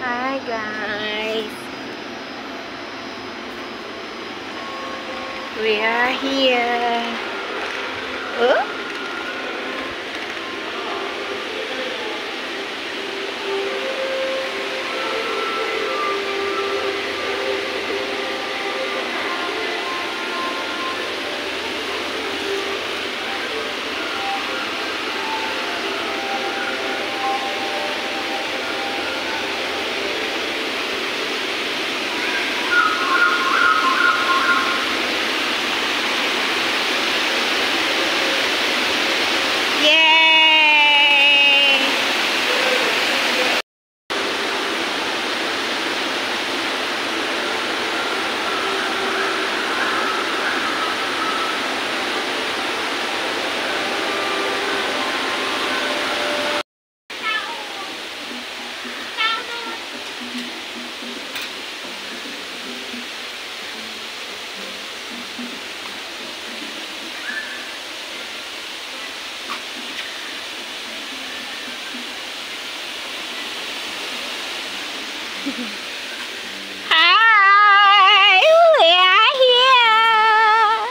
Hi guys, we are here. Oh? Hi, we are here.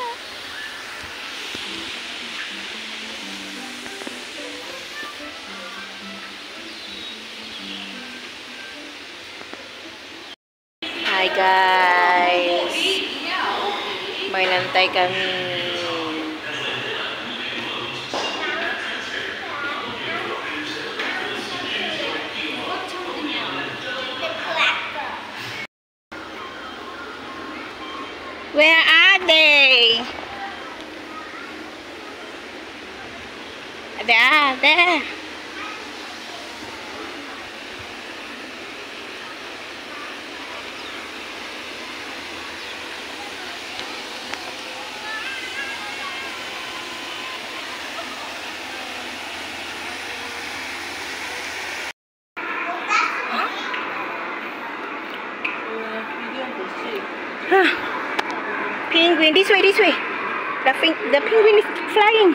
Hi guys, may nantay kami. Where are they? There. Penguin, this way. The penguin is flying.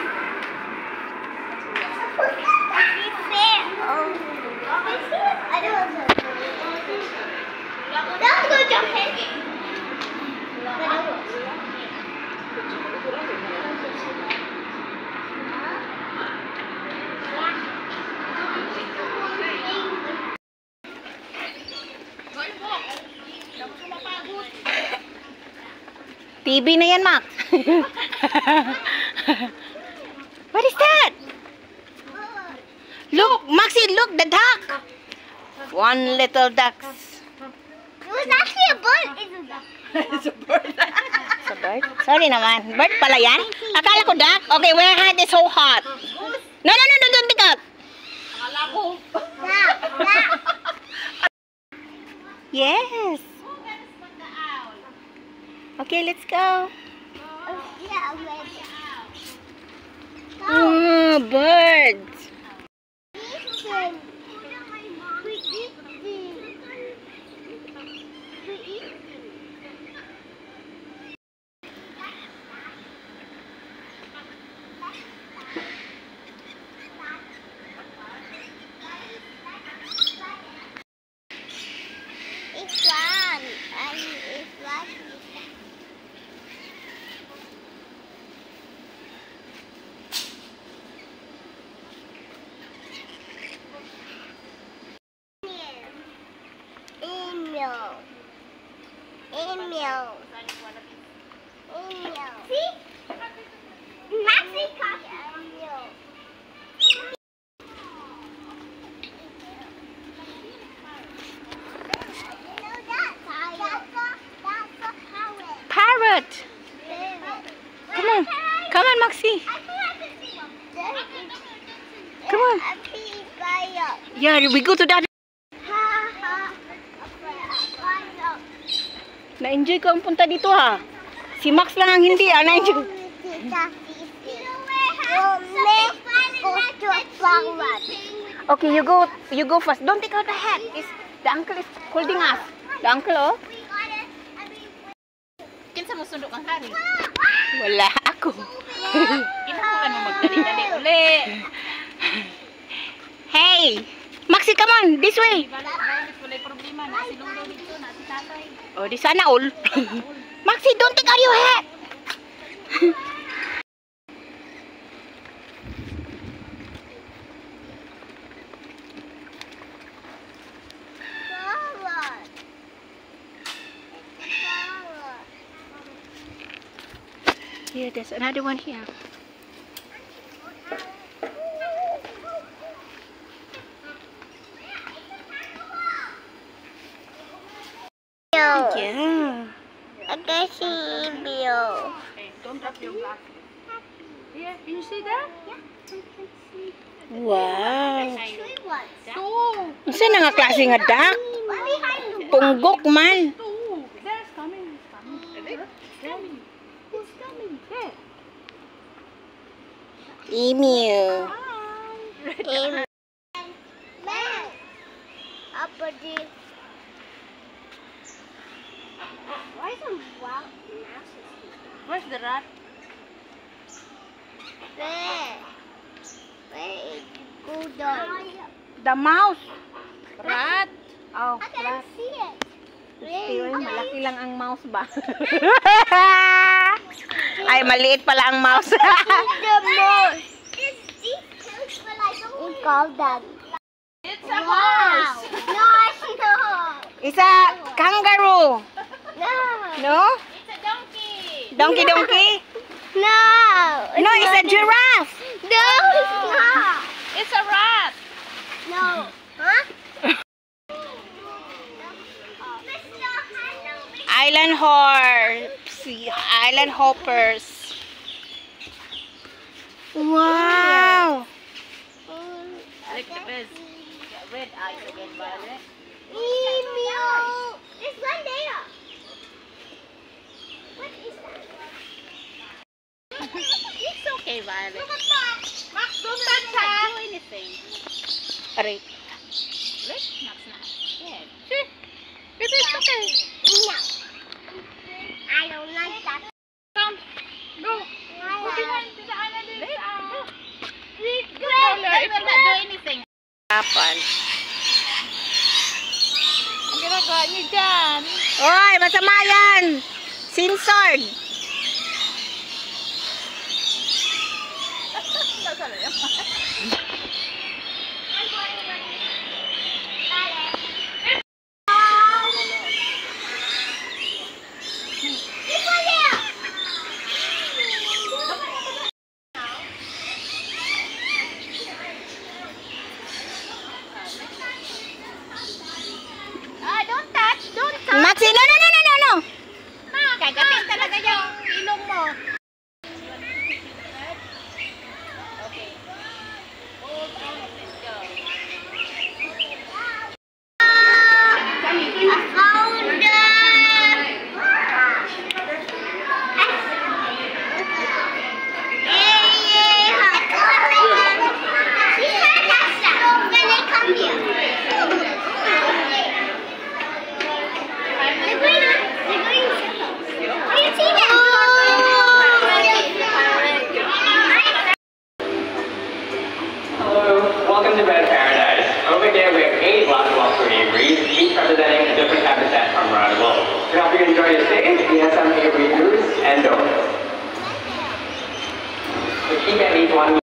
Let's go jumping. TV na yan, Max. What is that? Look, Maxie, look, the duck. One little duck. It was actually a bird. It's a bird. It's a bird? Sorry naman. Bird pala yan? Akala ko duck. Okay, where hot is so hot? No, don't pick up. Akala ko. Yes. Okay, let's go. Oh, birds. It's fun. It's fun. Email. See? Maxie caught email. Parrot. Come on, Maxie. Come on. Yeah, we go to that. Na-enjoy ko ang punta dito ha. Si Max lang ang hindi na-enjoy. Okay, you go first. Don't take out the hat. The uncle is holding us. The uncle, oh. Kinsa mo sundok ang hari? Wala ako. Ginawa mo magdali-dali uli. Hey, Maxie, come on, this way. Bakit wala problema mama, na si Lolo dito, na si tatay. Oh, di sana all. Maxi, don't take out your hat. Forward. Forward. Here, there's another one here. Yeah. I can see Bill. Don't drop your glasses. Here, can you see that? Wow. Three ones. Two. Unsa na nga klase nga duck? Behind the Punggok man. Two. There's coming. It's coming. It's coming. It's coming. There. Emu. Amen. Man. Up a deep. Why some wild masses here? Where's the rat? Where? Where is the go down? The mouse. Rat. Oh, I can't see it. Pero malaki lang ang mouse ba? Ay, maliit pala ang mouse. The most. It's deep tooth, but I don't. We call them. It's a Wow. horse. No, it's not. Isa, kangaroo. No. No? It's a donkey. Donkey. No. No, it's a giraffe. No, it's not. It's a rat. No. Huh? Island horse. Island hoppers. Wow. Like the best. Red eyes again, Violet. Emu. There's one there. What is that? It's okay, Violet. Look at that. Max, don't touch her. Do anything. Aray. Look, Max not scared. See? It's okay. No. I don't like that. Come. Go. I Go like behind the island. They will not do anything. Kapan. Ang ginagawa niyo dyan. Oy, masama yan. Censored. Don't touch. Don't touch. Maxi, no. Kagapin talaga yung ilong mo. I found Hello, welcome to Red Paradise. Over here we have 8 lots of aviaries, each representing a different habitat from around the world. To help you enjoy your stay, we have some aviary do's and don'ts. So keep at least one